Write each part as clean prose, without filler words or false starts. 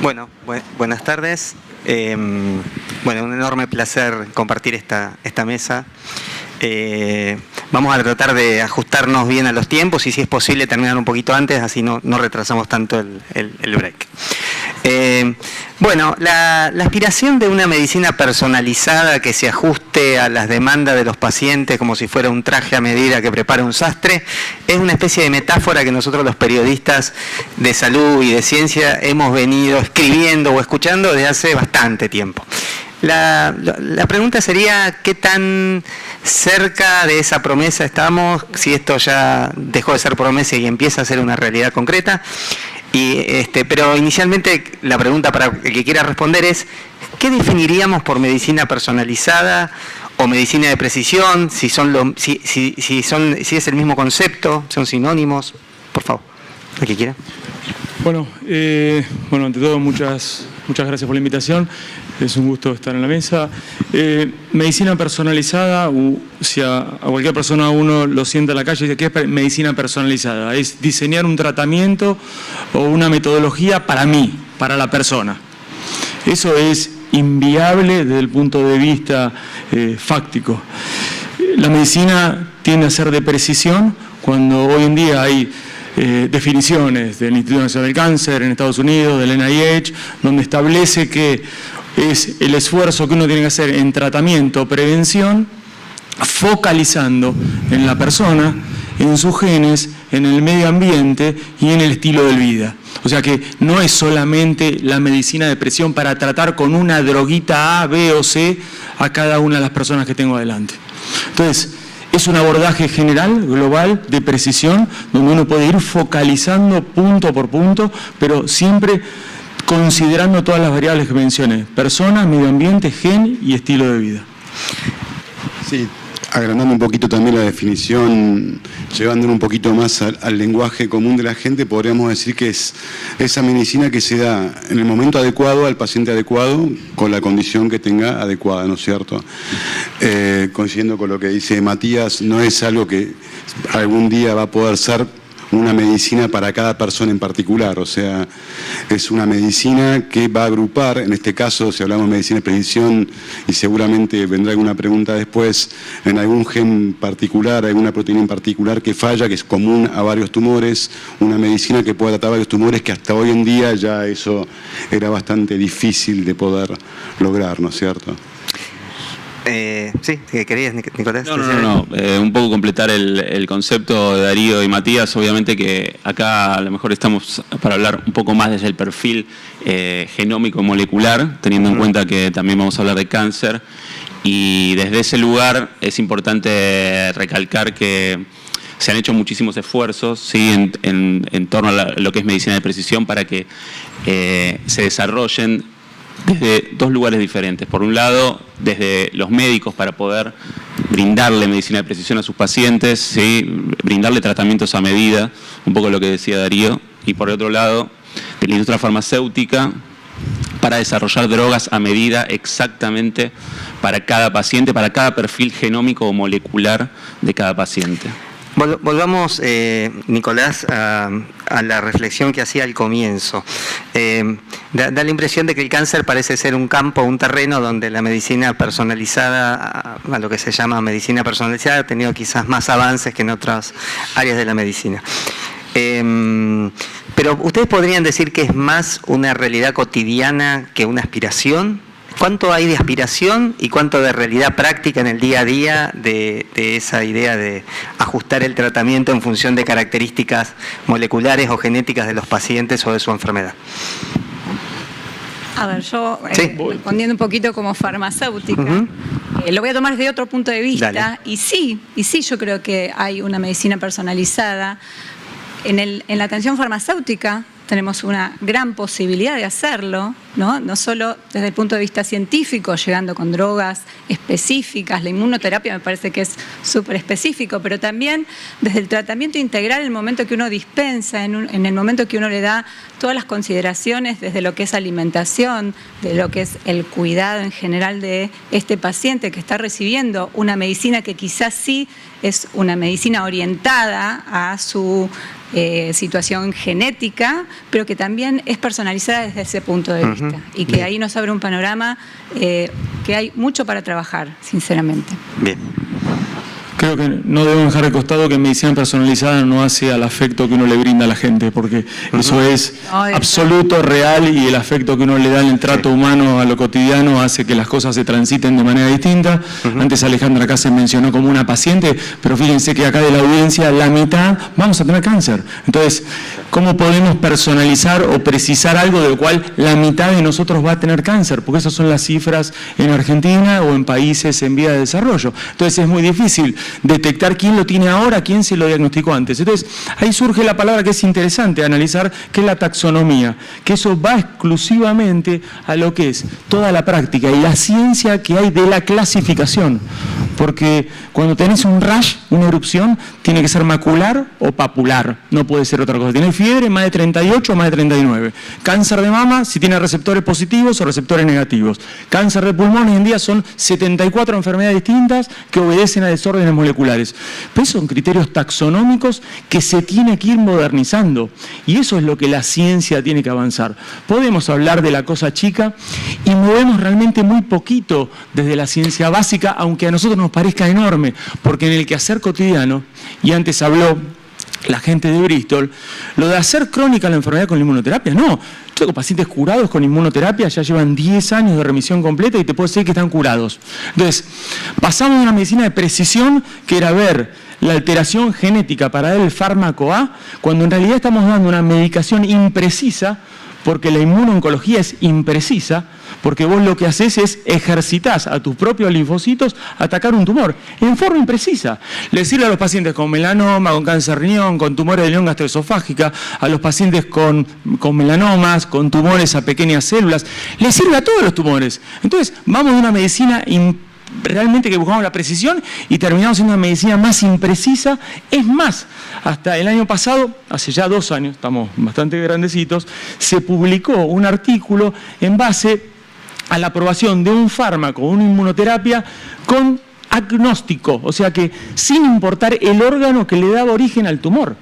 Bueno, buenas tardes. Bueno, un enorme placer compartir esta mesa. Vamos a tratar de ajustarnos bien a los tiempos y si es posible terminar un poquito antes, así no retrasamos tanto el break. Bueno, la aspiración de una medicina personalizada que se ajuste a las demandas de los pacientes como si fuera un traje a medida que prepara un sastre es una especie de metáfora que nosotros los periodistas de salud y de ciencia hemos venido escribiendo o escuchando desde hace bastante tiempo. La pregunta sería ¿qué tan cerca de esa promesa estamos? Si esto ya dejó de ser promesa y empieza a ser una realidad concreta. Pero inicialmente la pregunta para el que quiera responder es ¿qué definiríamos por medicina personalizada o medicina de precisión? Si es el mismo concepto, son sinónimos, por favor, el que quiera. Bueno, ante todo muchas gracias por la invitación. Es un gusto estar en la mesa. Medicina personalizada, si a cualquier persona uno lo sienta en la calle y dice, ¿qué es medicina personalizada? Es diseñar un tratamiento o una metodología para mí, para la persona. Eso es inviable desde el punto de vista fáctico. La medicina tiende a ser de precisión cuando hoy en día hay definiciones del Instituto Nacional del Cáncer en Estados Unidos, del NIH, donde establece que es el esfuerzo que uno tiene que hacer en tratamiento o prevención, focalizando en la persona, en sus genes, en el medio ambiente y en el estilo de vida. O sea que no es solamente la medicina de precisión para tratar con una droguita A, B o C a cada una de las personas que tengo adelante. Entonces, es un abordaje general, global, de precisión, donde uno puede ir focalizando punto por punto, pero siempre considerando todas las variables que mencioné: persona, medio ambiente, gen y estilo de vida. Sí, agrandando un poquito también la definición, llevándolo un poquito más al lenguaje común de la gente, podríamos decir que es esa medicina que se da en el momento adecuado, al paciente adecuado, con la condición que tenga adecuada, ¿no es cierto? Coincidiendo con lo que dice Matías, no es algo que algún día va a poder ser una medicina para cada persona en particular, o sea, es una medicina que va a agrupar, en este caso, si hablamos de medicina de precisión, y seguramente vendrá alguna pregunta después, en algún gen particular, alguna proteína en particular que falla, que es común a varios tumores, una medicina que pueda tratar varios tumores que hasta hoy en día ya eso era bastante difícil de poder lograr, ¿no es cierto? Sí, ¿qué querías, Nicolás? No. Un poco completar el concepto de Darío y Matías. Obviamente que acá a lo mejor estamos para hablar un poco más desde el perfil genómico molecular, teniendo en cuenta que también vamos a hablar de cáncer. Y desde ese lugar es importante recalcar que se han hecho muchísimos esfuerzos, ¿sí? en torno a lo que es medicina de precisión para que se desarrollen desde dos lugares diferentes. Por un lado, desde los médicos para poder brindarle medicina de precisión a sus pacientes, ¿sí? Brindarle tratamientos a medida, un poco lo que decía Darío, y por otro lado, de la industria farmacéutica para desarrollar drogas a medida exactamente para cada paciente, para cada perfil genómico o molecular de cada paciente. Volvamos, Nicolás, a la reflexión que hacía al comienzo. Da la impresión de que el cáncer parece ser un campo, un terreno donde la medicina personalizada, a lo que se llama medicina personalizada, ha tenido quizás más avances que en otras áreas de la medicina. Pero ¿ustedes podrían decir que es más una realidad cotidiana que una aspiración? ¿Cuánto hay de aspiración y cuánto de realidad práctica en el día a día de esa idea de ajustar el tratamiento en función de características moleculares o genéticas de los pacientes o de su enfermedad? A ver, yo respondiendo un poquito como farmacéutica, lo voy a tomar desde otro punto de vista. Dale. Y sí, yo creo que hay una medicina personalizada. En la atención farmacéutica tenemos una gran posibilidad de hacerlo, no solo desde el punto de vista científico, llegando con drogas específicas, la inmunoterapia me parece que es súper específico, pero también desde el tratamiento integral, el momento que uno dispensa, en el momento que uno le da todas las consideraciones desde lo que es alimentación, de lo que es el cuidado en general de este paciente que está recibiendo una medicina que quizás sí es una medicina orientada a su situación genética, pero que también es personalizada desde ese punto de vista. Y que ahí nos abre un panorama que hay mucho para trabajar, sinceramente. Bien. Creo que no debemos dejar de costado que medicina personalizada no hace al afecto que uno le brinda a la gente, porque eso es absoluto, real, y el afecto que uno le da en el trato humano a lo cotidiano hace que las cosas se transiten de manera distinta. Antes Alejandra acá se mencionó como una paciente, pero fíjense que acá de la audiencia la mitad vamos a tener cáncer. Entonces, ¿cómo podemos personalizar o precisar algo de lo cual la mitad de nosotros va a tener cáncer? Porque esas son las cifras en Argentina o en países en vía de desarrollo. Entonces es muy difícil detectar quién lo tiene ahora, quién se lo diagnosticó antes. Entonces, ahí surge la palabra que es interesante analizar, que es la taxonomía, que eso va exclusivamente a lo que es toda la práctica y la ciencia que hay de la clasificación. Porque cuando tenés un rash, una erupción, tiene que ser macular o papular, no puede ser otra cosa. Tiene fiebre, más de 38 o más de 39. Cáncer de mama, si tiene receptores positivos o receptores negativos. Cáncer de pulmón, hoy en día son 74 enfermedades distintas que obedecen a desórdenes moleculares. Pero esos son criterios taxonómicos que se tiene que ir modernizando. Y eso es lo que la ciencia tiene que avanzar. Podemos hablar de la cosa chica y movemos realmente muy poquito desde la ciencia básica, aunque a nosotros nos parezca enorme, porque en el quehacer cotidiano, y antes habló la gente de Bristol, lo de hacer crónica la enfermedad con la inmunoterapia, no. Yo tengo pacientes curados con inmunoterapia, ya llevan 10 años de remisión completa y te puedo decir que están curados. Entonces, pasamos de una medicina de precisión, que era ver la alteración genética para dar el fármaco A, cuando en realidad estamos dando una medicación imprecisa, porque la inmunooncología es imprecisa, porque vos lo que haces es ejercitás a tus propios linfocitos a atacar un tumor en forma imprecisa. Le sirve a los pacientes con melanoma, con cáncer de riñón, con tumores de león gastroesofágica, a los pacientes con melanomas, con tumores a pequeñas células, le sirve a todos los tumores. Entonces, vamos de una medicina realmente que buscamos la precisión y terminamos siendo una medicina más imprecisa. Es más, hasta el año pasado, hace ya 2 años, estamos bastante grandecitos, se publicó un artículo en base a la aprobación de un fármaco, una inmunoterapia con agnóstico, o sea que sin importar el órgano que le daba origen al tumor.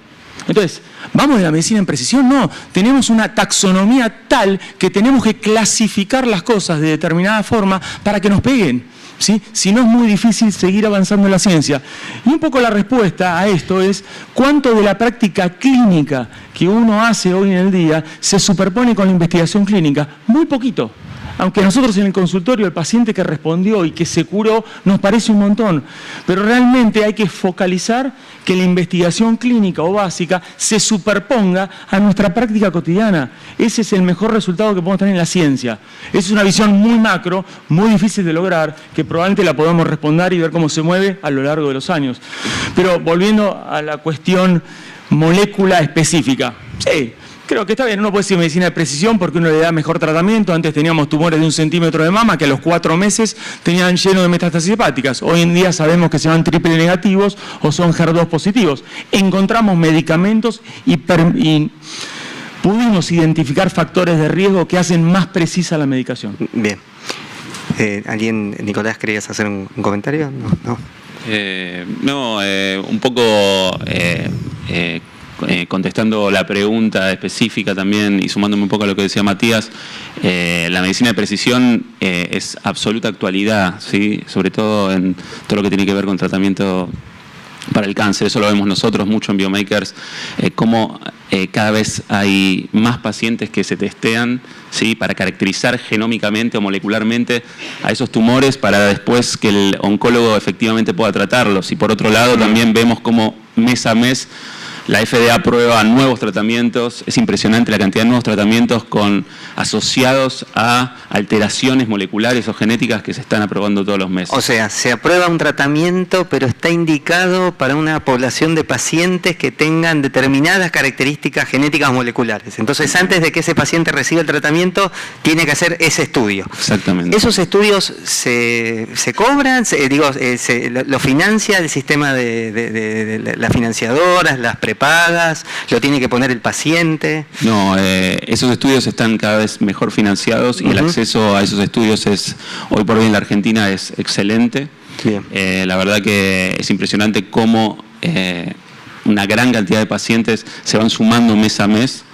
Entonces, ¿vamos de la medicina en precisión? No, tenemos una taxonomía tal que tenemos que clasificar las cosas de determinada forma para que nos peguen. ¿Sí? Si no, es muy difícil seguir avanzando en la ciencia. Y un poco la respuesta a esto es cuánto de la práctica clínica que uno hace hoy en el día se superpone con la investigación clínica. Muy poquito. Aunque a nosotros en el consultorio el paciente que respondió y que se curó nos parece un montón, pero realmente hay que focalizar que la investigación clínica o básica se superponga a nuestra práctica cotidiana. Ese es el mejor resultado que podemos tener en la ciencia. Es una visión muy macro, muy difícil de lograr, que probablemente la podamos responder y ver cómo se mueve a lo largo de los años. Pero volviendo a la cuestión molécula específica, sí. Creo que está bien, uno puede decir medicina de precisión porque uno le da mejor tratamiento. Antes teníamos tumores de 1 centímetro de mama que a los 4 meses tenían lleno de metástasis hepáticas. Hoy en día sabemos que se van triple negativos o son HER2 positivos. Encontramos medicamentos y pudimos identificar factores de riesgo que hacen más precisa la medicación. Bien. ¿Alguien, Nicolás, querías hacer un comentario? No, un poco... contestando la pregunta específica también y sumándome un poco a lo que decía Matías, la medicina de precisión es absoluta actualidad, ¿sí? Sobre todo en todo lo que tiene que ver con tratamiento para el cáncer. Eso lo vemos nosotros mucho en Biomakers, cómo cada vez hay más pacientes que se testean, ¿sí? Para caracterizar genómicamente o molecularmente a esos tumores para después que el oncólogo efectivamente pueda tratarlos. Y por otro lado también vemos cómo mes a mes la FDA aprueba nuevos tratamientos. Es impresionante la cantidad de nuevos tratamientos asociados a alteraciones moleculares o genéticas que se están aprobando todos los meses. O sea, se aprueba un tratamiento, pero está indicado para una población de pacientes que tengan determinadas características genéticas o moleculares. Entonces, antes de que ese paciente reciba el tratamiento, tiene que hacer ese estudio. Exactamente. ¿Esos estudios se cobran? ¿Lo financia el sistema de las financiadoras, las prepagas? ¿Lo tiene que poner el paciente? No, esos estudios están cada vez mejor financiados y el acceso a esos estudios hoy por hoy en la Argentina es excelente. Bien. La verdad que es impresionante cómo una gran cantidad de pacientes se van sumando mes a mes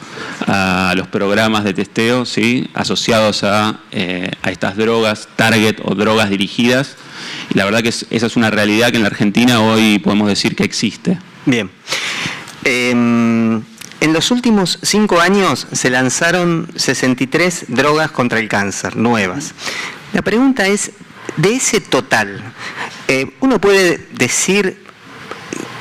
a los programas de testeo, ¿sí?, asociados a estas drogas target o drogas dirigidas. Y la verdad que esa es una realidad que en la Argentina hoy podemos decir que existe. Bien. En los últimos 5 años se lanzaron 63 drogas contra el cáncer, nuevas. La pregunta es, de ese total, ¿uno puede decir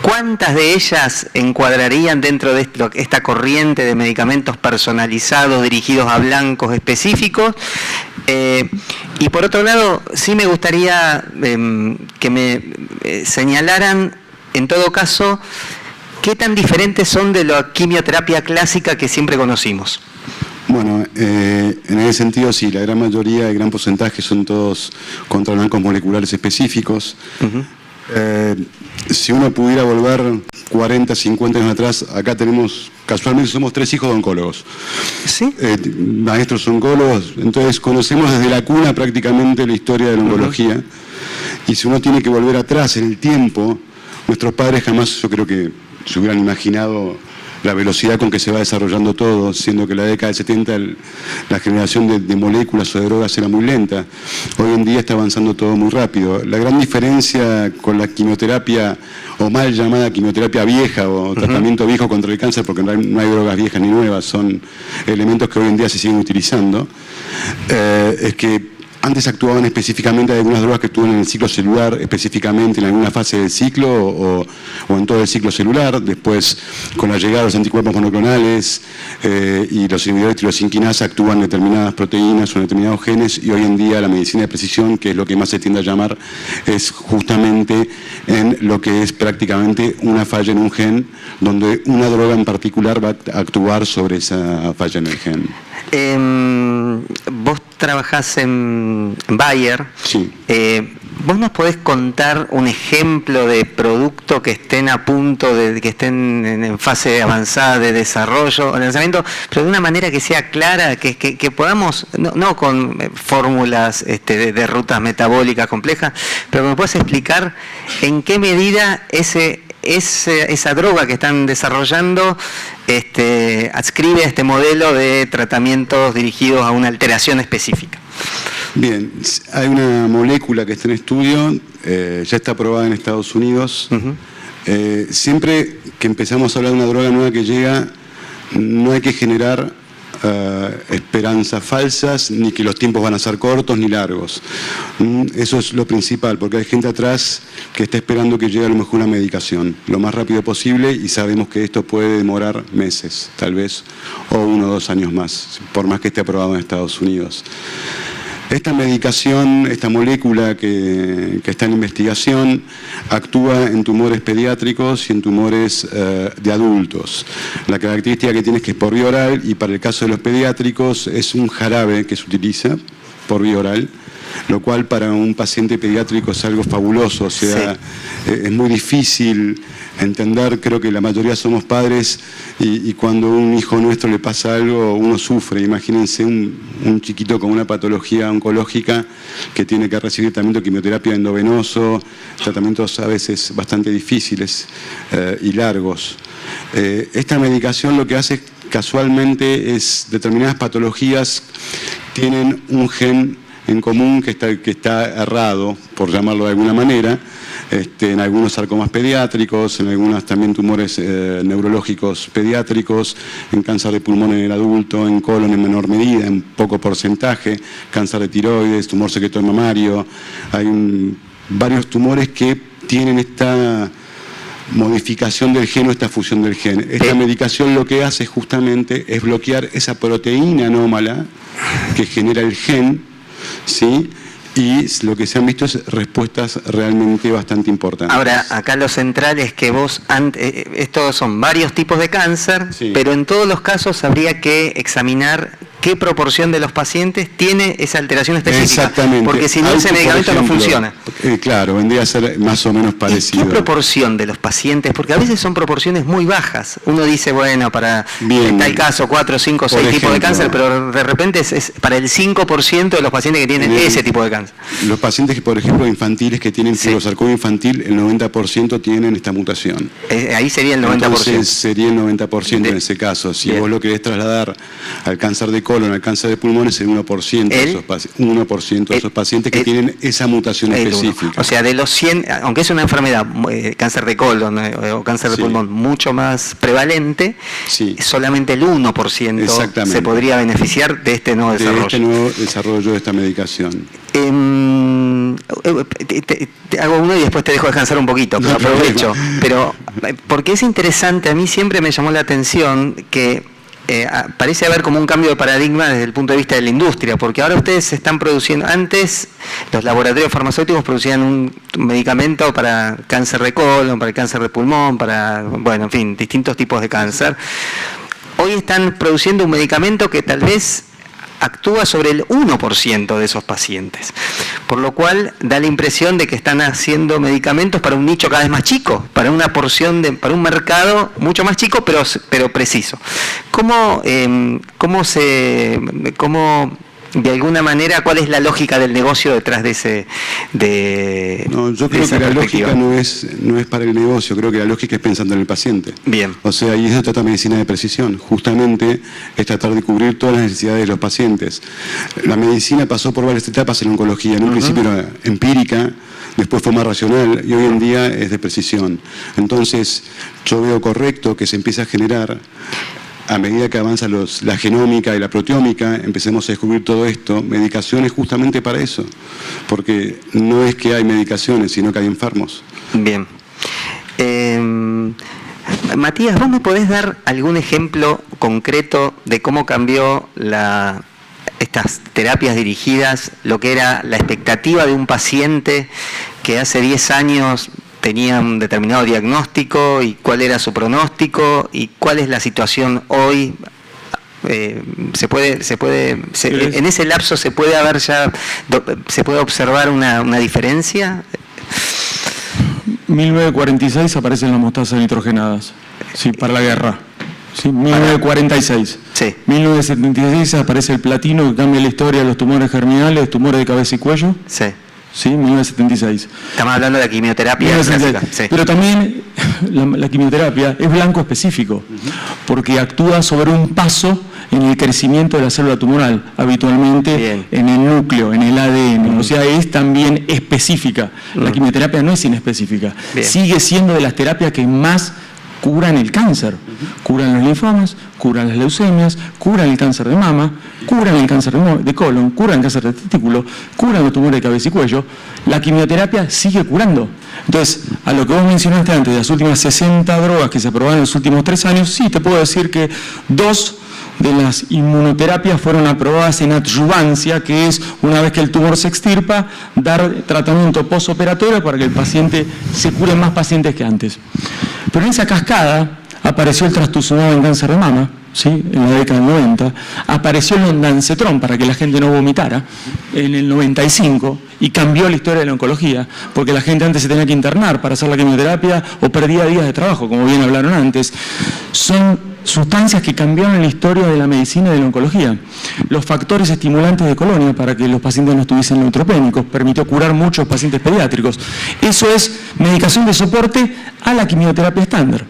cuántas de ellas encuadrarían dentro de esta corriente de medicamentos personalizados dirigidos a blancos específicos? Y por otro lado, sí me gustaría que me señalaran, en todo caso, qué tan diferentes son de la quimioterapia clásica que siempre conocimos. Bueno, en ese sentido sí, la gran mayoría, el gran porcentaje son todos contra blancos moleculares específicos. Uh-huh. Si uno pudiera volver 40, 50 años atrás, acá tenemos, casualmente somos 3 hijos de oncólogos. ¿Sí? Maestros oncólogos, entonces conocemos desde la cuna prácticamente la historia de la oncología. Uh-huh. Y si uno tiene que volver atrás en el tiempo, nuestros padres jamás, yo creo que se hubieran imaginado la velocidad con que se va desarrollando todo, siendo que en la década del 70 la generación de moléculas o de drogas era muy lenta. Hoy en día está avanzando todo muy rápido. La gran diferencia con la quimioterapia, o mal llamada quimioterapia vieja, o tratamiento viejo contra el cáncer, porque no hay drogas viejas ni nuevas, son elementos que hoy en día se siguen utilizando, es que antes actuaban específicamente algunas drogas que actúan en el ciclo celular, específicamente en alguna fase del ciclo o en todo el ciclo celular. Después, con la llegada de los anticuerpos monoclonales y los inhibidores de tirosinquinasa, actúan determinadas proteínas o determinados genes, y hoy en día la medicina de precisión, que es lo que más se tiende a llamar, es justamente en lo que es prácticamente una falla en un gen, donde una droga en particular va a actuar sobre esa falla en el gen. Vos trabajás en Bayer. Sí. ¿Vos nos podés contar un ejemplo de producto que estén a punto de que estén en fase avanzada de desarrollo o lanzamiento, pero de una manera que sea clara, que podamos, no con fórmulas de rutas metabólicas complejas, pero que me puedas explicar en qué medida esa droga que están desarrollando adscribe a este modelo de tratamientos dirigidos a una alteración específica? Bien, hay una molécula que está en estudio, ya está aprobada en Estados Unidos. Uh-huh. Siempre que empezamos a hablar de una droga nueva que llega, no hay que generar esperanzas falsas, ni que los tiempos van a ser cortos ni largos. Eso es lo principal, porque hay gente atrás que está esperando que llegue a lo mejor una medicación lo más rápido posible, y sabemos que esto puede demorar meses, tal vez, o 1 o 2 años más, por más que esté aprobado en Estados Unidos. Esta medicación, esta molécula que está en investigación, actúa en tumores pediátricos y en tumores de adultos. La característica que tiene es que es por vía oral, y para el caso de los pediátricos es un jarabe que se utiliza por vía oral, lo cual para un paciente pediátrico es algo fabuloso. O sea, sí, es muy difícil entender, creo que la mayoría somos padres, y cuando a un hijo nuestro le pasa algo, uno sufre. Imagínense un chiquito con una patología oncológica que tiene que recibir tratamiento de quimioterapia endovenoso, tratamientos a veces bastante difíciles y largos. Esta medicación lo que hace casualmente es, determinadas patologías tienen un gen en común que está errado, por llamarlo de alguna manera, en algunos sarcomas pediátricos, en algunos también tumores neurológicos pediátricos, en cáncer de pulmón en el adulto, en colon en menor medida, en poco porcentaje, cáncer de tiroides, tumor secreto mamario. Hay varios tumores que tienen esta modificación del gen o esta fusión del gen. Esta medicación lo que hace justamente es bloquear esa proteína anómala que genera el gen, ¿sí? Y lo que se han visto es respuestas realmente bastante importantes. Ahora, acá lo central es que vos, estos son varios tipos de cáncer, sí, pero en todos los casos habría que examinar qué proporción de los pacientes tiene esa alteración específica. Exactamente. Porque si no, ese medicamento no funciona. Claro, vendría a ser más o menos parecido. ¿Y qué proporción de los pacientes? Porque a veces son proporciones muy bajas. Uno dice, bueno, para en tal caso 4, 5, 6 tipos de cáncer, pero de repente es para el 5% de los pacientes que tienen ese tipo de cáncer. Los pacientes que, por ejemplo, infantiles que tienen fibrosarcoma infantil, el 90% tienen esta mutación. Ahí sería el 90%. Entonces sería el 90% en ese caso. Si vos lo querés trasladar al cáncer de colon, al cáncer de pulmón, es el 1% de esos pacientes que tienen esa mutación específica. O sea, de los 100, aunque es una enfermedad, cáncer de colon o cáncer de pulmón mucho más prevalente, solamente el 1% se podría beneficiar de este nuevo desarrollo. De este nuevo desarrollo de esta medicación. Te hago uno y después te dejo descansar un poquito, pero aprovecho. Pero porque es interesante, a mí siempre me llamó la atención que parece haber como un cambio de paradigma desde el punto de vista de la industria, porque ahora ustedes se están produciendo, antes los laboratorios farmacéuticos producían un medicamento para cáncer de colon, para el cáncer de pulmón, para, bueno, en fin, distintos tipos de cáncer. Hoy están produciendo un medicamento que tal vez actúa sobre el 1% de esos pacientes, por lo cual da la impresión de que están haciendo medicamentos para un nicho cada vez más chico, para una porción para un mercado mucho más chico, pero preciso. ¿Cómo de alguna manera, cuál es la lógica del negocio detrás de ese yo creo que la lógica no es para el negocio, creo que la lógica es pensando en el paciente. Bien. O sea, y eso trata medicina de precisión, justamente es tratar de cubrir todas las necesidades de los pacientes. La medicina pasó por varias etapas en oncología, en un principio era empírica, después fue más racional y hoy en día es de precisión. Entonces, yo veo correcto que se empiece a generar, a medida que avanza la genómica y la proteómica, empecemos a descubrir todo esto, medicaciones justamente para eso, porque no es que hay medicaciones, sino que hay enfermos. Bien. Matías, ¿vos me podés dar algún ejemplo concreto de cómo cambió estas terapias dirigidas, lo que era la expectativa de un paciente que hace 10 años tenía un determinado diagnóstico y cuál era su pronóstico y cuál es la situación hoy? En ese lapso se puede observar una diferencia. 1946 aparecen las mostazas nitrogenadas, para la guerra. Sí, 1946. Sí. 1976 aparece el platino que cambia la historia de los tumores germinales, tumores de cabeza y cuello. Sí. Sí, 1976. Estamos hablando de la quimioterapia clásica. Sí. Pero también la quimioterapia es blanco específico, porque actúa sobre un paso en el crecimiento de la célula tumoral, habitualmente en el núcleo, en el ADN. O sea, es también específica. La quimioterapia no es inespecífica. Sigue siendo de las terapias que más curan el cáncer, curan los linfomas, curan las leucemias, curan el cáncer de mama, curan el cáncer de colon, curan el cáncer de testículo, curan los tumores de cabeza y cuello. La quimioterapia sigue curando. Entonces, a lo que vos mencionaste antes, de las últimas 60 drogas que se aprobaron en los últimos 3 años, sí, te puedo decir que 2 de las inmunoterapias fueron aprobadas en adyuvancia, que es, una vez que el tumor se extirpa, dar tratamiento postoperatorio para que el paciente se cure más pacientes que antes. Pero en esa cascada apareció el trastuzumab en cáncer de mama, ¿sí? En la década del 90, apareció el ondansetron para que la gente no vomitara en el 95 y cambió la historia de la oncología, porque la gente antes se tenía que internar para hacer la quimioterapia o perdía días de trabajo, como bien hablaron antes. Son sustancias que cambiaron la historia de la medicina y de la oncología. Los factores estimulantes de colonia para que los pacientes no estuviesen neutropénicos permitió curar muchos pacientes pediátricos. Eso es medicación de soporte a la quimioterapia estándar.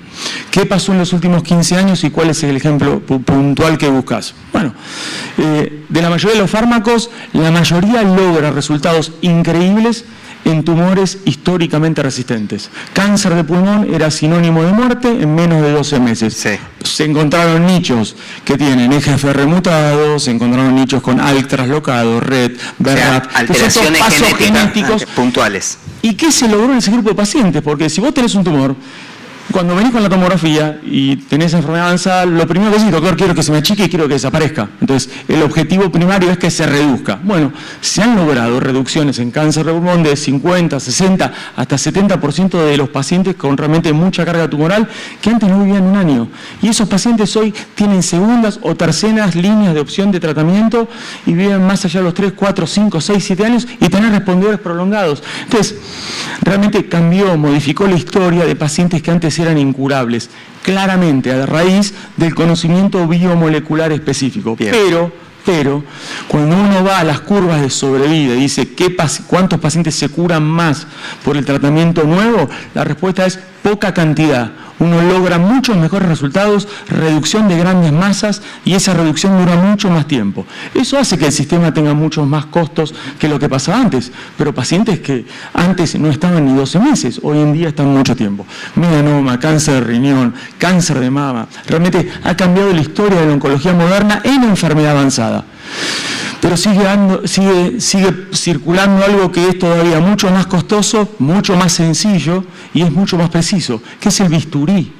¿Qué pasó en los últimos 15 años y cuál es el ejemplo puntual que buscas? Bueno, de la mayoría de los fármacos, la mayoría logra resultados increíbles en tumores históricamente resistentes. Cáncer de pulmón era sinónimo de muerte en menos de 12 meses. Sí. Se encontraron nichos que tienen EGFR mutado, se encontraron nichos con ALK traslocado, RET, BRAF, alteraciones genéticos puntuales. ¿Y qué se logró en ese grupo de pacientes? Porque si vos tenés un tumor cuando venís con la tomografía y tenés enfermedad avanzada, lo primero que decís, doctor, quiero que se me achique y quiero que desaparezca. Entonces, el objetivo primario es que se reduzca. Bueno, se han logrado reducciones en cáncer de pulmón de 50, 60, hasta 70% de los pacientes con realmente mucha carga tumoral que antes no vivían un año. Y esos pacientes hoy tienen segundas o terceras líneas de opción de tratamiento y viven más allá de los 3, 4, 5, 6, 7 años y tienen respondedores prolongados. Entonces, realmente cambió, modificó la historia de pacientes que antes eran incurables, claramente a raíz del conocimiento biomolecular específico. Bien. Pero, cuando uno va a las curvas de sobrevida y dice cuántos pacientes se curan más por el tratamiento nuevo, la respuesta es poca cantidad. Uno logra muchos mejores resultados, reducción de grandes masas y esa reducción dura mucho más tiempo. Eso hace que el sistema tenga muchos más costos que lo que pasaba antes, pero pacientes que antes no estaban ni 12 meses, hoy en día están mucho tiempo. Melanoma, cáncer de riñón, cáncer de mama, realmente ha cambiado la historia de la oncología moderna en enfermedad avanzada. Pero sigue circulando algo que es todavía mucho más costoso, mucho más sencillo y es mucho más preciso, que es el bisturí.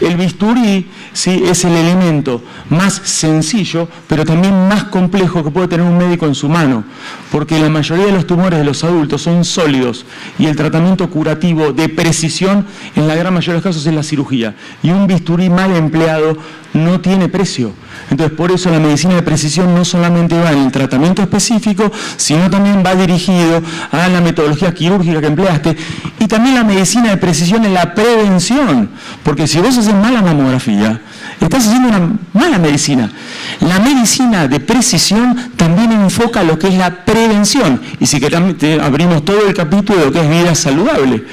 El bisturí sí, es el elemento más sencillo, pero también más complejo que puede tener un médico en su mano, porque la mayoría de los tumores de los adultos son sólidos y el tratamiento curativo de precisión en la gran mayoría de los casos es la cirugía. Y un bisturí mal empleado no tiene precio. Entonces, por eso la medicina de precisión no solamente va en el tratamiento específico, sino también va dirigido a la metodología quirúrgica que empleaste y también la medicina de precisión en la prevención, porque si vos haces mala mamografía, estás haciendo una mala medicina. La medicina de precisión también enfoca lo que es la prevención, y si querés abrimos todo el capítulo de lo que es vida saludable.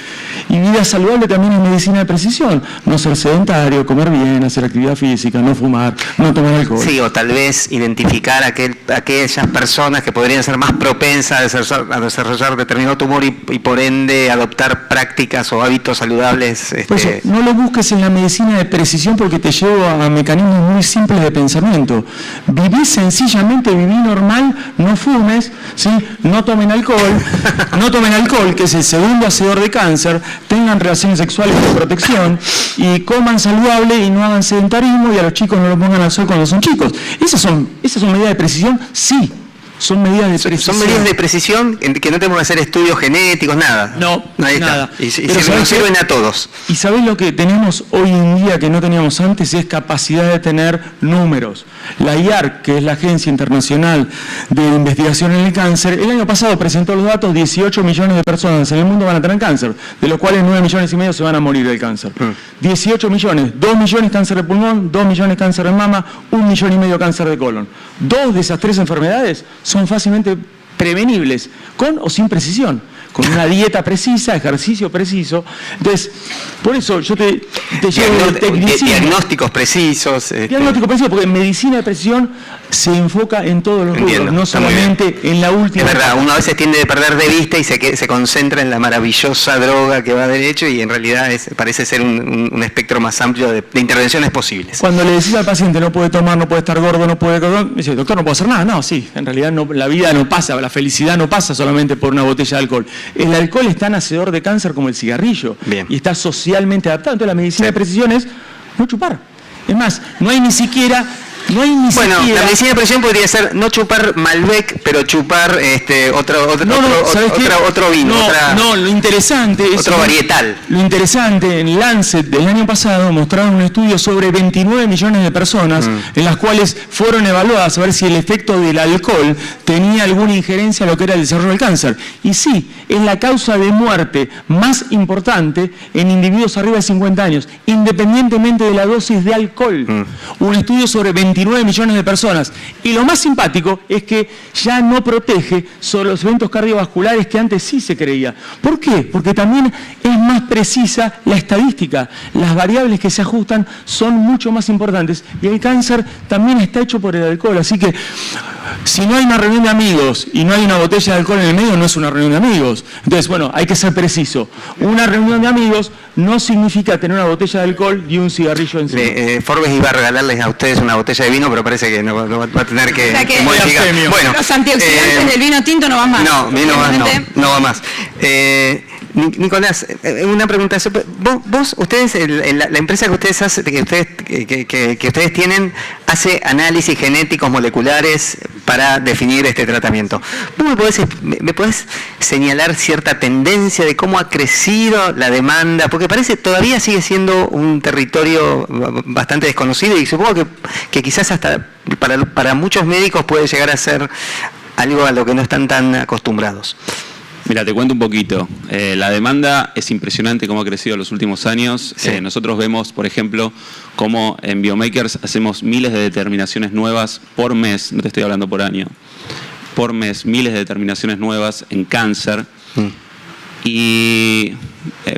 Y vida saludable también es medicina de precisión. No ser sedentario, comer bien, hacer actividad física, no fumar, no tomar alcohol. Sí, o tal vez identificar aquellas personas que podrían ser más propensas a desarrollar determinado tumor y por ende adoptar prácticas o hábitos saludables. Por eso, no lo busques en la medicina de precisión porque te lleva a mecanismos muy simples de pensamiento. Viví sencillamente, viví normal, no fumes, ¿sí? No tomen alcohol, que es el segundo hacedor de cáncer, tengan relaciones sexuales de protección y coman saludable y no hagan sedentarismo y a los chicos no los pongan al sol cuando son chicos. ¿Esas son medidas de precisión? Sí. Son medidas de precisión. Son medidas de precisión en que no tenemos que hacer estudios genéticos, nada. No, nada. Y sirven a todos. Y ¿sabés lo que tenemos hoy en día que no teníamos antes? Es capacidad de tener números. La IARC, que es la Agencia Internacional de Investigación en el Cáncer, el año pasado presentó los datos, 18 millones de personas en el mundo van a tener cáncer, de los cuales 9 millones y medio se van a morir del cáncer. 18 millones, 2 millones cáncer de pulmón, 2 millones cáncer de mama, 1 millón y medio cáncer de colon. 2 de esas 3 enfermedades son fácilmente prevenibles, con o sin precisión, con una dieta precisa, ejercicio preciso. Entonces, por eso yo te llevo el tecnicismo. Diagnósticos precisos. Diagnósticos precisos, porque en medicina de precisión se enfoca en todos los rubros, no solamente en la última. Es verdad, uno a veces tiende a perder de vista y se concentra en la maravillosa droga que va derecho y en realidad parece ser un espectro más amplio de intervenciones posibles. Cuando le decís al paciente no puede tomar, no puede estar gordo, no puede comer, dice, doctor, no puedo hacer nada. No, sí, en realidad no, la vida no pasa, la felicidad no pasa solamente por una botella de alcohol. El alcohol es tan hacedor de cáncer como el cigarrillo. Bien. Y está socialmente adaptado. Entonces la medicina de precisión es no chupar. Es más, no hay ni siquiera... la medicina de precisión podría ser no chupar Malbec, pero chupar otro vino. Lo interesante es... Otro varietal. Lo interesante, en Lancet del año pasado mostraron un estudio sobre 29 millones de personas en las cuales fueron evaluadas a ver si el efecto del alcohol tenía alguna injerencia en lo que era el desarrollo del cáncer. Y sí, es la causa de muerte más importante en individuos arriba de 50 años, independientemente de la dosis de alcohol. Un estudio sobre 29 millones de personas. Y lo más simpático es que ya no protege sobre los eventos cardiovasculares que antes sí se creía. ¿Por qué? Porque también es más precisa la estadística. Las variables que se ajustan son mucho más importantes. Y el cáncer también está hecho por el alcohol. Así que si no hay una reunión de amigos y no hay una botella de alcohol en el medio, no es una reunión de amigos. Entonces, bueno, hay que ser preciso. Una reunión de amigos no significa tener una botella de alcohol y un cigarrillo encima. Forbes iba a regalarles a ustedes una botella de vino, pero parece que no va a tener que modificar. Bueno, los antioxidantes del vino tinto no van más. No va más. Nicolás, una pregunta. Ustedes, la empresa que ustedes hacen, que ustedes tienen, hace análisis genéticos moleculares para definir este tratamiento. ¿Vos me podés señalar cierta tendencia de cómo ha crecido la demanda? Porque parece todavía sigue siendo un territorio bastante desconocido y supongo que quizás hasta para muchos médicos puede llegar a ser algo a lo que no están tan acostumbrados. Mira, te cuento un poquito. La demanda es impresionante cómo ha crecido en los últimos años. Sí. Nosotros vemos, por ejemplo, cómo en Biomakers hacemos miles de determinaciones nuevas por mes, no te estoy hablando por año, por mes, miles de determinaciones nuevas en cáncer. Y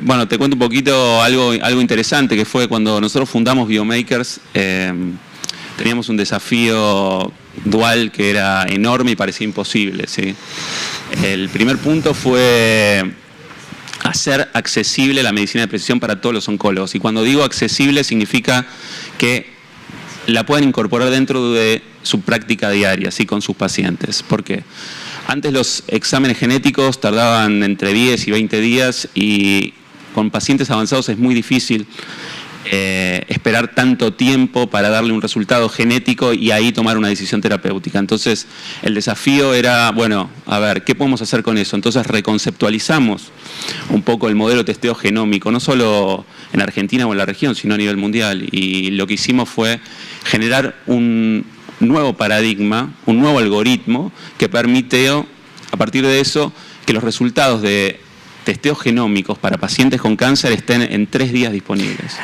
bueno, te cuento un poquito algo interesante, que fue cuando nosotros fundamos Biomakers, teníamos un desafío dual que era enorme y parecía imposible, ¿sí? El primer punto fue hacer accesible la medicina de precisión para todos los oncólogos. Y cuando digo accesible significa que la puedan incorporar dentro de su práctica diaria, ¿sí? Con sus pacientes. ¿Por qué? Antes los exámenes genéticos tardaban entre 10 y 20 días y con pacientes avanzados es muy difícil esperar tanto tiempo para darle un resultado genético y ahí tomar una decisión terapéutica. Entonces, el desafío era, bueno, a ver, ¿qué podemos hacer con eso? Entonces, reconceptualizamos un poco el modelo de testeo genómico, no solo en Argentina o en la región, sino a nivel mundial. Y lo que hicimos fue generar un nuevo paradigma, un nuevo algoritmo que permitió, a partir de eso, que los resultados de testeos genómicos para pacientes con cáncer estén en 3 días disponibles.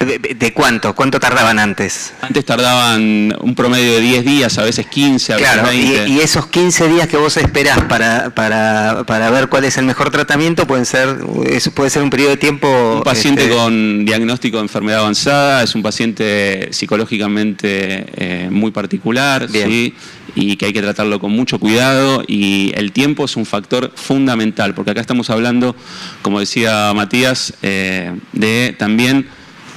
¿De cuánto? ¿Cuánto tardaban antes? Antes tardaban un promedio de 10 días, a veces 15, a veces Claro, 20. y esos 15 días que vos esperás para ver cuál es el mejor tratamiento puede ser un periodo de tiempo... Un paciente con diagnóstico de enfermedad avanzada es un paciente psicológicamente muy particular, ¿sí? Y que hay que tratarlo con mucho cuidado, y el tiempo es un factor fundamental, porque acá estamos hablando, como decía Matías, de también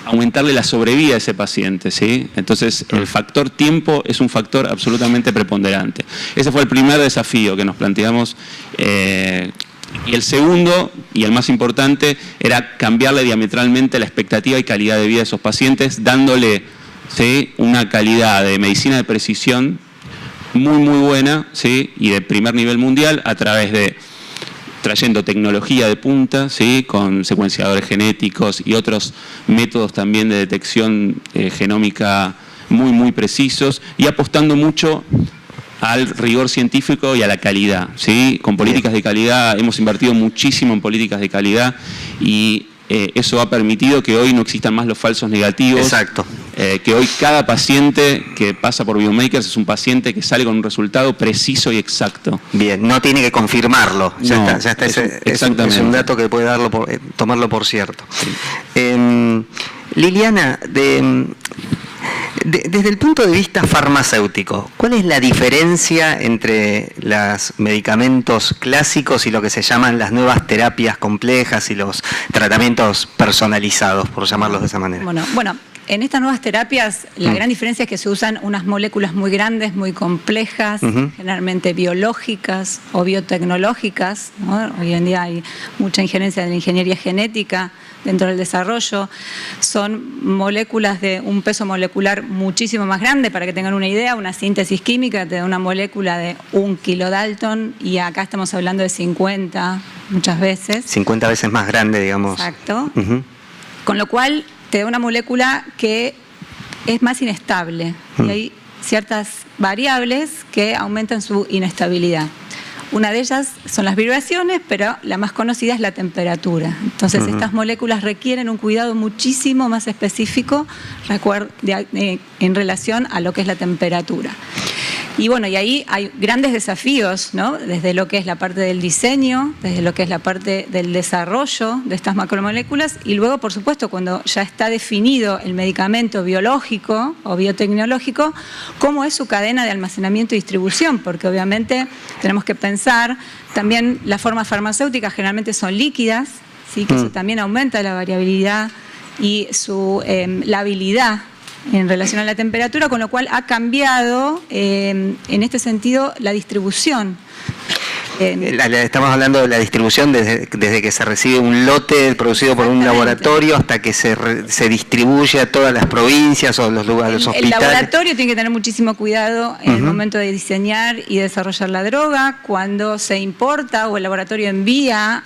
aumentarle la sobrevida a ese paciente, ¿sí? Entonces, el factor tiempo es un factor absolutamente preponderante. Ese fue el primer desafío que nos planteamos. Y el segundo, y el más importante, era cambiarle diametralmente la expectativa y calidad de vida de esos pacientes, dándole, ¿sí?, una calidad de medicina de precisión muy, muy buena, ¿sí?, y de primer nivel mundial, a través de trayendo tecnología de punta, ¿sí?, con secuenciadores genéticos y otros métodos también de detección genómica muy, muy precisos, y apostando mucho al rigor científico y a la calidad, ¿sí? Con políticas de calidad, hemos invertido muchísimo en políticas de calidad, y eso ha permitido que hoy no existan más los falsos negativos. Exacto. Que hoy cada paciente que pasa por Biomakers es un paciente que sale con un resultado preciso y exacto. Bien, no tiene que confirmarlo, ya está, es un dato que puede tomarlo por cierto. Sí. Liliana, desde el punto de vista farmacéutico, ¿cuál es la diferencia entre los medicamentos clásicos y lo que se llaman las nuevas terapias complejas y los tratamientos personalizados, por llamarlos de esa manera? Bueno, en estas nuevas terapias la gran diferencia es que se usan unas moléculas muy grandes, muy complejas, generalmente biológicas o biotecnológicas, ¿no? Hoy en día hay mucha injerencia de la ingeniería genética dentro del desarrollo. Son moléculas de un peso molecular muchísimo más grande. Para que tengan una idea, una síntesis química te da una molécula de 1 kilodalton, y acá estamos hablando de 50 muchas veces. 50 veces más grande, digamos. Exacto. Con lo cual te da una molécula que es más inestable, y hay ciertas variables que aumentan su inestabilidad. Una de ellas son las vibraciones, pero la más conocida es la temperatura. Entonces, estas moléculas requieren un cuidado muchísimo más específico en relación a lo que es la temperatura. Y bueno, y ahí hay grandes desafíos, ¿no? Desde lo que es la parte del diseño, desde lo que es la parte del desarrollo de estas macromoléculas, y luego, por supuesto, cuando ya está definido el medicamento biológico o biotecnológico, cómo es su cadena de almacenamiento y distribución, porque obviamente tenemos que pensar también las formas farmacéuticas generalmente son líquidas, ¿sí? Que eso también aumenta la variabilidad y la habilidad en relación a la temperatura, con lo cual ha cambiado en este sentido la distribución. Estamos hablando de la distribución desde que se recibe un lote producido por un laboratorio hasta que se distribuye a todas las provincias o los lugares, los hospitales. El laboratorio tiene que tener muchísimo cuidado en el momento de diseñar y desarrollar la droga, cuando se importa o el laboratorio envía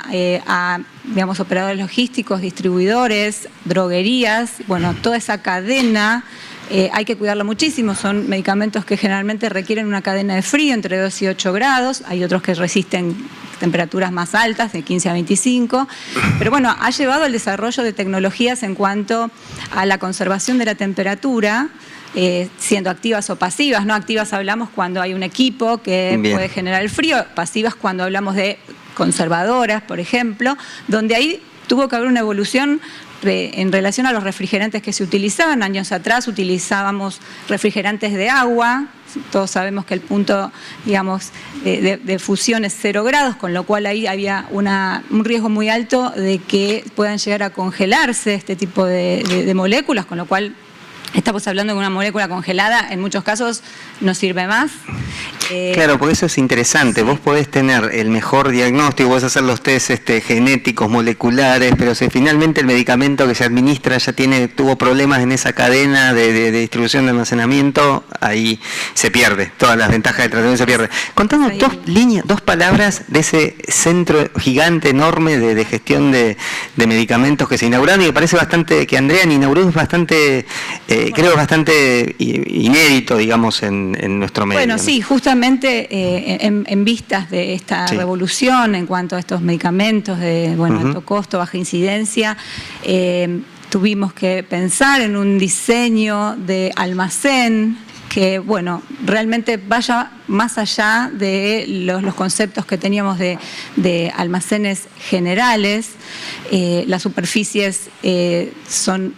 a, digamos, operadores logísticos, distribuidores, droguerías, bueno, toda esa cadena. Hay que cuidarlo muchísimo, son medicamentos que generalmente requieren una cadena de frío entre 2 y 8 grados, hay otros que resisten temperaturas más altas, de 15 a 25, pero bueno, ha llevado al desarrollo de tecnologías en cuanto a la conservación de la temperatura, siendo activas o pasivas, ¿no? Activas hablamos cuando hay un equipo que puede generar el frío, pasivas cuando hablamos de conservadoras, por ejemplo, donde ahí tuvo que haber una evolución en relación a los refrigerantes que se utilizaban. Años atrás utilizábamos refrigerantes de agua, todos sabemos que el punto, digamos, de fusión es 0 grados, con lo cual ahí había un riesgo muy alto de que puedan llegar a congelarse este tipo de moléculas, con lo cual estamos hablando de una molécula congelada, en muchos casos no sirve más. Claro, porque eso es interesante. Vos podés tener el mejor diagnóstico, podés hacer los test genéticos, moleculares, pero si finalmente el medicamento que se administra ya tuvo problemas en esa cadena de distribución de almacenamiento, ahí se pierde. Todas las ventajas del tratamiento se pierden. Contanos dos palabras de ese centro gigante, enorme de gestión de medicamentos que se inauguraron, y me parece bastante, que Andrea inauguró, es bastante, creo bastante inédito, digamos, en nuestro medio. Bueno, ¿no? sí, justamente en vistas de esta revolución en cuanto a estos medicamentos de alto costo, baja incidencia, tuvimos que pensar en un diseño de almacén que, bueno, realmente vaya más allá de los conceptos que teníamos de almacenes generales. Las superficies son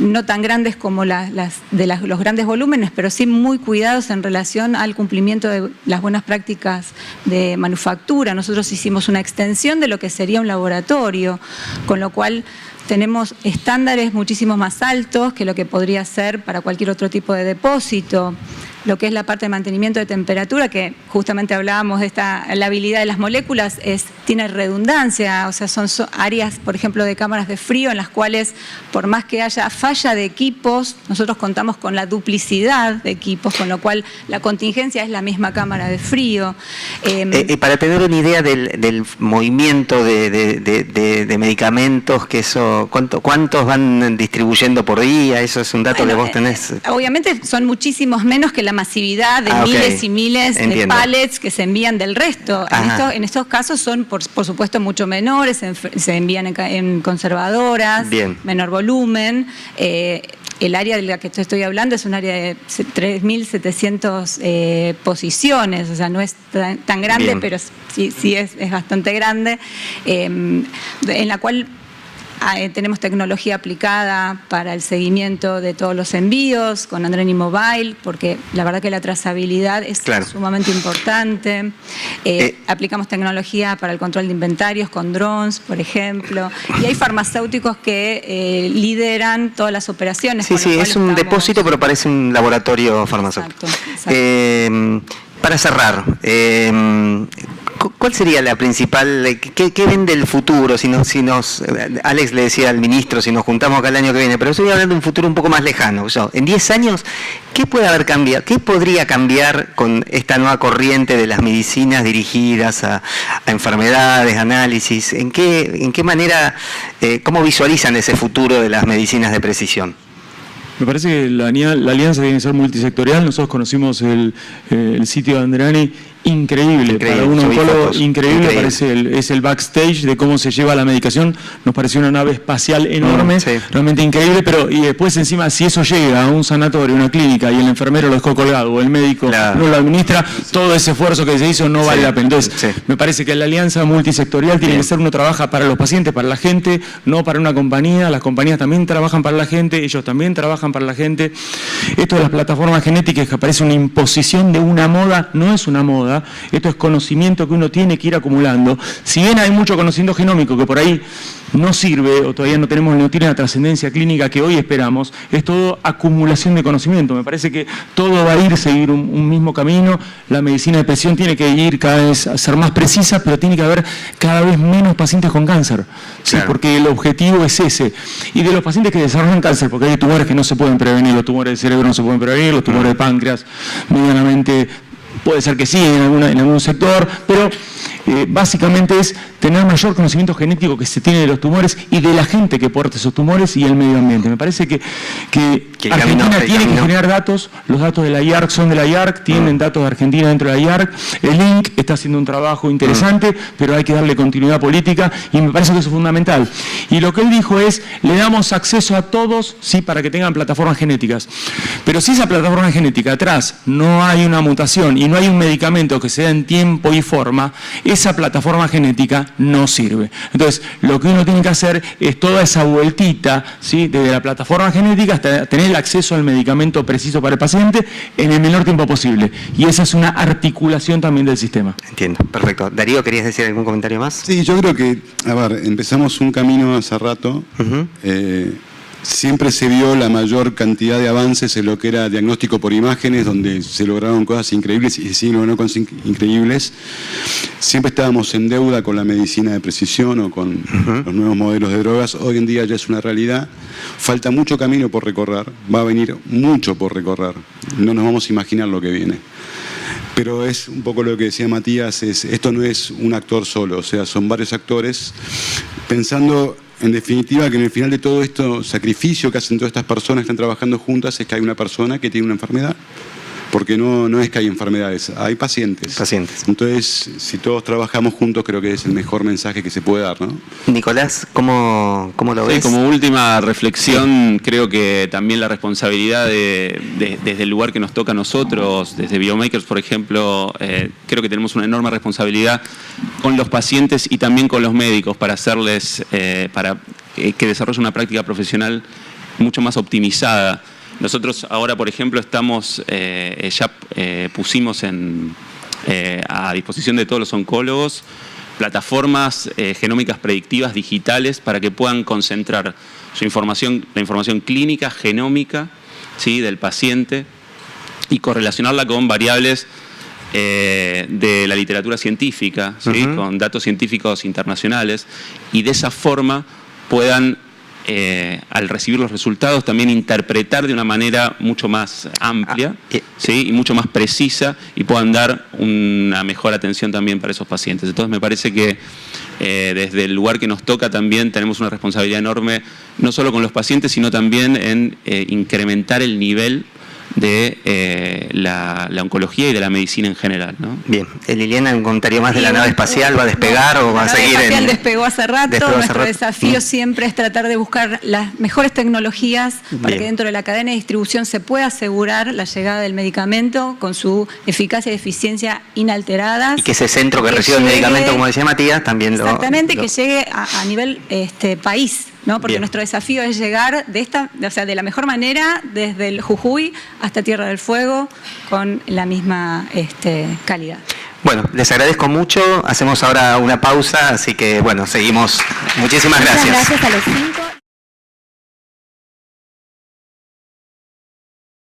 no tan grandes como los grandes volúmenes, pero sí muy cuidados en relación al cumplimiento de las buenas prácticas de manufactura. Nosotros hicimos una extensión de lo que sería un laboratorio, con lo cual tenemos estándares muchísimo más altos que lo que podría ser para cualquier otro tipo de depósito. Lo que es la parte de mantenimiento de temperatura, que justamente hablábamos de la habilidad de las moléculas, tiene redundancia, o sea, son áreas, por ejemplo, de cámaras de frío en las cuales, por más que haya falla de equipos, nosotros contamos con la duplicidad de equipos, con lo cual la contingencia es la misma cámara de frío. Para tener una idea del movimiento de medicamentos, que eso, ¿cuántos van distribuyendo por día? Eso es un dato que vos tenés. Obviamente son muchísimos menos que la masividad de miles y miles de pallets que se envían del resto. En estos casos son, por supuesto, mucho menores, se envían en conservadoras, menor volumen. El área de la que estoy hablando es un área de 3.700 posiciones, o sea, no es tan grande, pero sí es bastante grande, en la cual tenemos tecnología aplicada para el seguimiento de todos los envíos con Andreni Mobile, porque la verdad que la trazabilidad es sumamente importante. Aplicamos tecnología para el control de inventarios con drones, por ejemplo, y hay farmacéuticos que lideran todas las operaciones. Sí, es un depósito, pero parece un laboratorio farmacéutico. Exacto. Para cerrar, ¿cuál sería la principal, qué vende el futuro? Alex le decía al ministro, si nos juntamos acá el año que viene, pero estoy hablando de un futuro un poco más lejano. En 10 años, ¿qué puede haber cambiado? ¿Qué podría cambiar con esta nueva corriente de las medicinas dirigidas a enfermedades, análisis? ¿En qué manera, cómo visualizan ese futuro de las medicinas de precisión? Me parece que la alianza tiene que ser multisectorial. Nosotros conocimos el sitio de Andreani, increíble. Para un oncólogo increíble. Parece es el backstage de cómo se lleva la medicación. Nos pareció una nave espacial enorme, realmente increíble, y después encima, si eso llega a un sanatorio, una clínica, y el enfermero lo dejó colgado, o el médico no lo administra, todo ese esfuerzo que se hizo no vale la pena. Entonces, me parece que la alianza multisectorial tiene que ser, uno trabaja para los pacientes, para la gente, no para una compañía. Las compañías también trabajan para la gente, ellos también trabajan para la gente. Esto de las plataformas genéticas, que parece una imposición de una moda, no es una moda. personalizada. Esto es conocimiento que uno tiene que ir acumulando. Si bien hay mucho conocimiento genómico que por ahí no sirve o todavía no tiene la trascendencia clínica que hoy esperamos, es todo acumulación de conocimiento. Me parece que todo va a seguir un mismo camino. La medicina de precisión tiene que ir cada vez a ser más precisa, pero tiene que haber cada vez menos pacientes con cáncer, ¿sí? Claro. Porque el objetivo es ese. Y de los pacientes que desarrollan cáncer, porque hay tumores que no se pueden prevenir, los tumores del cerebro no se pueden prevenir, los tumores de páncreas medianamente puede ser que sí en algún sector, pero básicamente es tener mayor conocimiento genético que se tiene de los tumores y de la gente que porta esos tumores y el medio ambiente. Me parece que Argentina tiene que generar datos. Los datos de la IARC son de la IARC, tienen datos de Argentina dentro de la IARC. El INC está haciendo un trabajo interesante, pero hay que darle continuidad política y me parece que eso es fundamental. Y lo que él dijo es, le damos acceso a todos, sí, para que tengan plataformas genéticas. Pero si esa plataforma genética atrás no hay una mutación y no hay un medicamento que sea en tiempo y forma, esa plataforma genética no sirve. Entonces, lo que uno tiene que hacer es toda esa vueltita, ¿sí?, desde la plataforma genética hasta tener el acceso al medicamento preciso para el paciente en el menor tiempo posible. Y esa es una articulación también del sistema. Entiendo, perfecto. Darío, ¿querías decir algún comentario más? Sí, yo creo que, a ver, empezamos un camino hace rato. Siempre se vio la mayor cantidad de avances en lo que era diagnóstico por imágenes, donde se lograron cosas increíbles y se siguen logrando cosas increíbles. Siempre estábamos en deuda con la medicina de precisión o con los nuevos modelos de drogas. Hoy en día ya es una realidad. Falta mucho camino por recorrer, va a venir mucho por recorrer. No nos vamos a imaginar lo que viene. Pero es un poco lo que decía Matías, esto no es un actor solo, o sea, son varios actores pensando en definitiva que en el final de todo esto sacrificio que hacen todas estas personas que están trabajando juntas es que hay una persona que tiene una enfermedad. Porque no es que hay enfermedades, hay pacientes. Entonces, si todos trabajamos juntos, creo que es el mejor mensaje que se puede dar, ¿no? Nicolás, ¿cómo lo ves? Sí, como última reflexión, creo que también la responsabilidad desde el lugar que nos toca a nosotros, desde Biomakers, por ejemplo, creo que tenemos una enorme responsabilidad con los pacientes y también con los médicos para hacerles, para que desarrollen una práctica profesional mucho más optimizada. Nosotros ahora, por ejemplo, estamos, pusimos a disposición de todos los oncólogos plataformas genómicas predictivas digitales para que puedan concentrar la información clínica, genómica, ¿sí?, del paciente y correlacionarla con variables de la literatura científica, ¿sí?, con datos científicos internacionales, y de esa forma puedan al recibir los resultados también interpretar de una manera mucho más amplia, ¿sí?, y mucho más precisa, y puedan dar una mejor atención también para esos pacientes. Entonces me parece que desde el lugar que nos toca también tenemos una responsabilidad enorme, no solo con los pacientes, sino también en incrementar el nivel de la oncología y de la medicina en general, ¿no? Bien. Liliana, ¿un comentario más de la nave espacial? ¿Va a despegar o va a seguir? La nave espacial despegó hace rato. Nuestro desafío siempre es tratar de buscar las mejores tecnologías para que dentro de la cadena de distribución se pueda asegurar la llegada del medicamento con su eficacia y eficiencia inalteradas. Y que ese centro que recibe el medicamento, como decía Matías, también que llegue a nivel país, ¿no? Porque nuestro desafío es llegar de la mejor manera desde el Jujuy hasta Tierra del Fuego con la misma calidad. Bueno, les agradezco mucho. Hacemos ahora una pausa, así que bueno, seguimos. Muchísimas gracias. Muchas gracias a los 5.